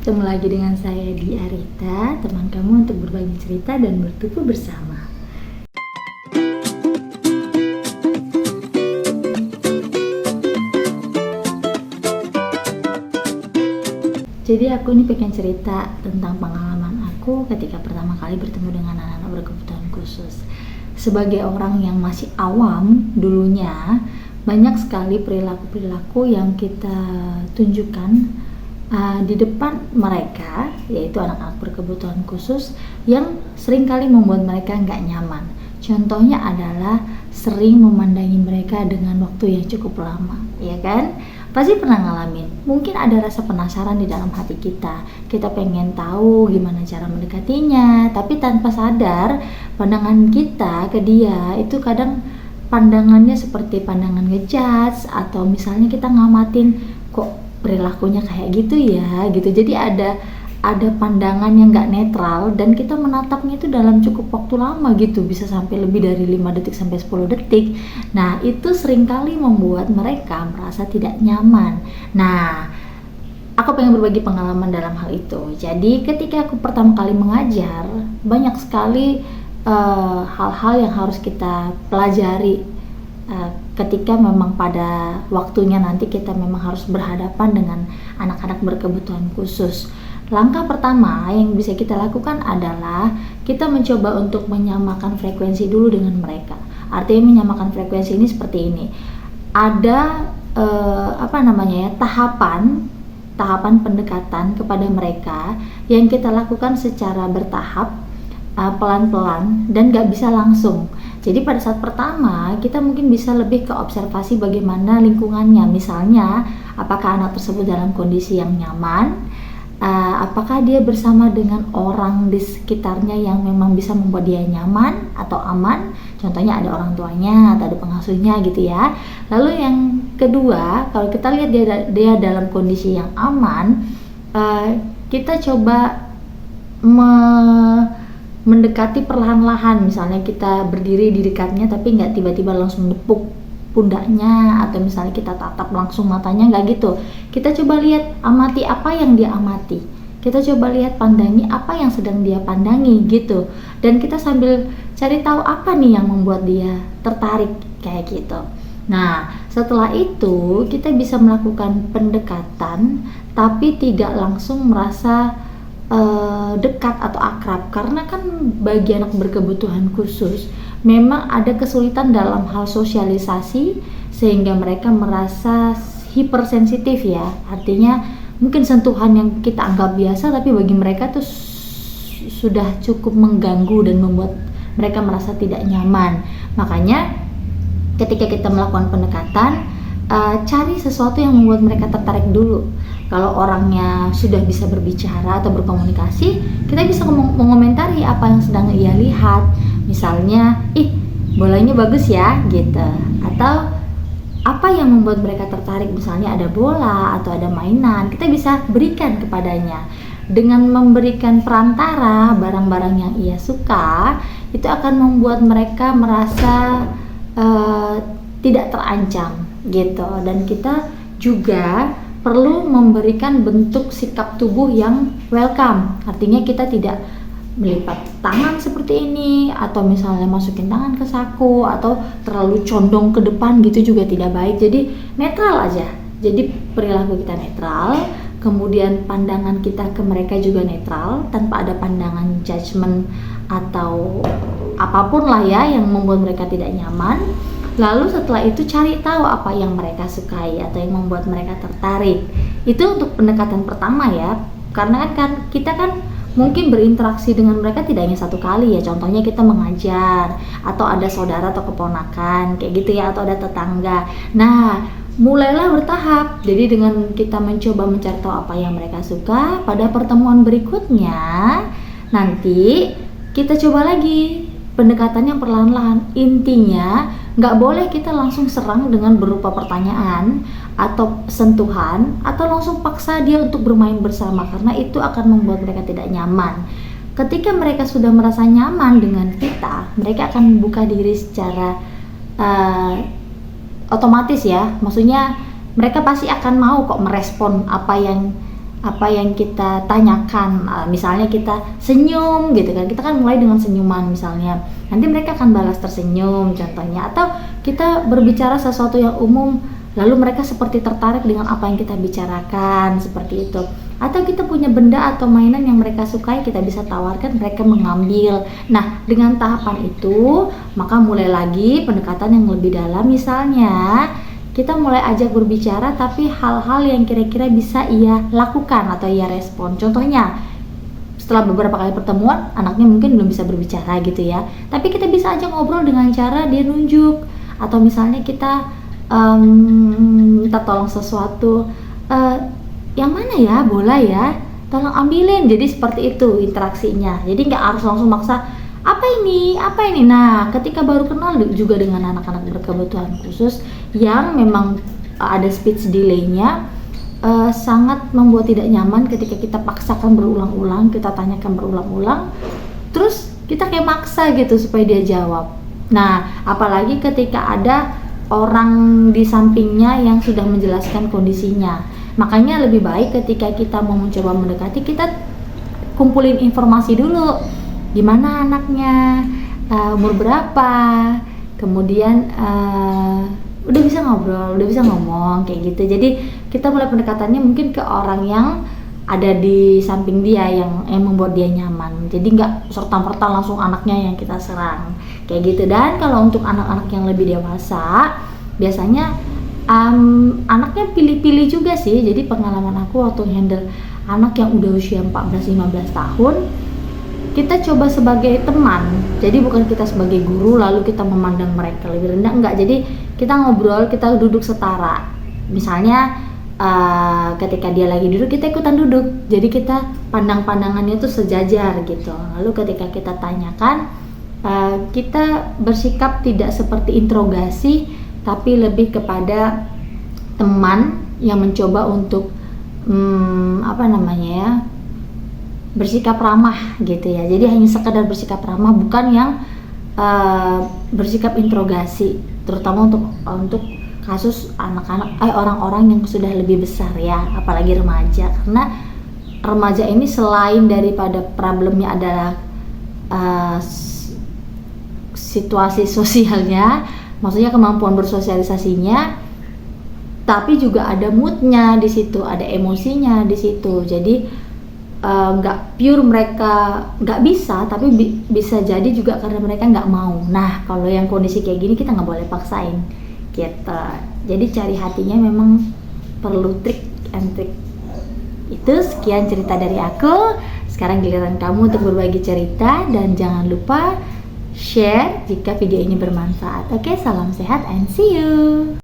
Ketemu lagi dengan saya di Arita, teman kamu untuk berbagi cerita dan bertumbuh bersama. Jadi aku ini pengen cerita tentang pengalaman aku ketika pertama kali bertemu dengan anak-anak berkebutuhan khusus. Sebagai orang yang masih awam dulunya, banyak sekali perilaku-perilaku yang kita tunjukkan di depan mereka, yaitu anak-anak berkebutuhan khusus yang seringkali membuat mereka nggak nyaman. Contohnya adalah sering memandangi mereka dengan waktu yang cukup lama, ya kan? Pasti pernah ngalamin. Mungkin ada rasa penasaran di dalam hati kita. Kita pengen tahu gimana cara mendekatinya, tapi tanpa sadar pandangan kita ke dia itu kadang pandangannya seperti pandangan ngejudge, atau misalnya kita ngamatin kok perilakunya kayak gitu ya gitu. Jadi ada pandangan yang nggak netral dan kita menatapnya itu dalam cukup waktu lama gitu, bisa sampai lebih dari 5 detik sampai 10 detik. Nah itu seringkali membuat mereka merasa tidak nyaman. Nah aku pengen berbagi pengalaman dalam hal itu. Jadi ketika aku pertama kali mengajar, banyak sekali hal-hal yang harus kita pelajari ketika memang pada waktunya nanti kita memang harus berhadapan dengan anak-anak berkebutuhan khusus. Langkah pertama yang bisa kita lakukan adalah kita mencoba untuk menyamakan frekuensi dulu dengan mereka. Artinya menyamakan frekuensi ini seperti ini. Ada tahapan pendekatan kepada mereka yang kita lakukan secara bertahap, pelan-pelan, dan gak bisa langsung. Jadi pada saat pertama kita mungkin bisa lebih ke observasi bagaimana lingkungannya. Misalnya apakah anak tersebut dalam kondisi yang nyaman, apakah dia bersama dengan orang di sekitarnya yang memang bisa membuat dia nyaman atau aman. Contohnya ada orang tuanya atau ada pengasuhnya gitu ya. Lalu yang kedua, kalau kita lihat dia dalam kondisi yang aman, kita coba mendekati perlahan-lahan. Misalnya kita berdiri di dekatnya tapi nggak tiba-tiba langsung nepuk pundaknya, atau misalnya kita tatap langsung matanya, nggak gitu. Kita coba lihat, amati apa yang dia amati, kita coba lihat, pandangi apa yang sedang dia pandangi gitu. Dan kita sambil cari tahu apa nih yang membuat dia tertarik kayak gitu. Nah setelah itu kita bisa melakukan pendekatan tapi tidak langsung merasa dekat atau akrab, karena kan bagi anak berkebutuhan khusus memang ada kesulitan dalam hal sosialisasi sehingga mereka merasa hipersensitif ya. Artinya mungkin sentuhan yang kita anggap biasa tapi bagi mereka tuh sudah cukup mengganggu dan membuat mereka merasa tidak nyaman. Makanya ketika kita melakukan pendekatan, cari sesuatu yang membuat mereka tertarik dulu. Kalau orangnya sudah bisa berbicara atau berkomunikasi, kita bisa mengomentari apa yang sedang ia lihat. Misalnya, bolanya bagus ya gitu. Atau apa yang membuat mereka tertarik, misalnya ada bola atau ada mainan, kita bisa berikan kepadanya. Dengan memberikan perantara barang-barang yang ia suka, itu akan membuat mereka merasa tidak terancam gitu. Dan kita juga perlu memberikan bentuk sikap tubuh yang welcome. Artinya kita tidak melipat tangan seperti ini, atau misalnya masukin tangan ke saku, atau terlalu condong ke depan gitu juga tidak baik. Jadi netral aja. Jadi perilaku kita netral, kemudian pandangan kita ke mereka juga netral, tanpa ada pandangan judgement atau apapun lah ya yang membuat mereka tidak nyaman. Lalu setelah itu cari tahu apa yang mereka sukai atau yang membuat mereka tertarik. Itu untuk pendekatan pertama ya. Karena kan kita kan mungkin berinteraksi dengan mereka tidak hanya satu kali ya. Contohnya kita mengajar, atau ada saudara atau keponakan kayak gitu ya, atau ada tetangga. Nah mulailah bertahap. Jadi dengan kita mencoba mencari tahu apa yang mereka suka, pada pertemuan berikutnya nanti kita coba lagi pendekatan yang perlahan-lahan. Intinya nggak boleh kita langsung serang dengan berupa pertanyaan atau sentuhan, atau langsung paksa dia untuk bermain bersama, karena itu akan membuat mereka tidak nyaman. Ketika mereka sudah merasa nyaman dengan kita, mereka akan membuka diri secara otomatis ya. Maksudnya mereka pasti akan mau kok merespon apa yang apa yang kita tanyakan. Misalnya kita senyum gitu kan, kita kan mulai dengan senyuman misalnya, nanti mereka akan balas tersenyum contohnya. Atau kita berbicara sesuatu yang umum, lalu mereka seperti tertarik dengan apa yang kita bicarakan, seperti itu. Atau kita punya benda atau mainan yang mereka sukai, kita bisa tawarkan, mereka mengambil. Nah, dengan tahapan itu maka mulai lagi pendekatan yang lebih dalam. Misalnya kita mulai ajak berbicara, tapi hal-hal yang kira-kira bisa ia lakukan atau ia respon. Contohnya, setelah beberapa kali pertemuan, anaknya mungkin belum bisa berbicara gitu ya, tapi kita bisa ajak ngobrol dengan cara dia nunjuk. Atau misalnya kita minta tolong sesuatu, yang mana ya, bola ya, tolong ambilin. Jadi seperti itu interaksinya. Jadi nggak harus langsung maksa, apa ini. Nah, ketika baru kenal juga dengan anak-anak berkebutuhan khusus yang memang ada speech delay-nya, sangat membuat tidak nyaman ketika kita paksakan berulang-ulang, kita tanyakan berulang-ulang, terus kita kayak maksa gitu supaya dia jawab. Nah, apalagi ketika ada orang di sampingnya yang sudah menjelaskan kondisinya. Makanya lebih baik ketika kita mau mencoba mendekati, kita kumpulin informasi dulu. Gimana anaknya, umur berapa, kemudian udah bisa ngobrol, udah bisa ngomong, kayak gitu. Jadi kita mulai pendekatannya mungkin ke orang yang ada di samping dia, yang membuat dia nyaman. Jadi nggak serta-merta langsung anaknya yang kita serang, kayak gitu. Dan kalau untuk anak-anak yang lebih dewasa, biasanya anaknya pilih-pilih juga sih. Jadi pengalaman aku waktu handle anak yang udah usia 14-15 tahun, kita coba sebagai teman. Jadi bukan kita sebagai guru lalu kita memandang mereka lebih rendah, enggak. Jadi kita ngobrol, kita duduk setara. Misalnya ketika dia lagi duduk, kita ikutan duduk. Jadi kita pandang-pandangannya tuh sejajar gitu. Lalu ketika kita tanyakan, kita bersikap tidak seperti interogasi, tapi lebih kepada teman yang mencoba untuk bersikap ramah gitu ya. Jadi hanya sekedar bersikap ramah, bukan yang bersikap interogasi, terutama untuk kasus anak-anak, orang-orang yang sudah lebih besar ya, apalagi remaja. Karena remaja ini selain daripada problemnya adalah situasi sosialnya, maksudnya kemampuan bersosialisasinya, tapi juga ada moodnya di situ, ada emosinya di situ. Jadi nggak pure mereka nggak bisa, tapi bisa jadi juga karena mereka nggak mau. Nah, kalau yang kondisi kayak gini kita nggak boleh paksain gitu. Jadi cari hatinya memang perlu trik and trick. Itu sekian cerita dari aku. Sekarang giliran kamu untuk berbagi cerita, dan jangan lupa share jika video ini bermanfaat. Oke, salam sehat and see you.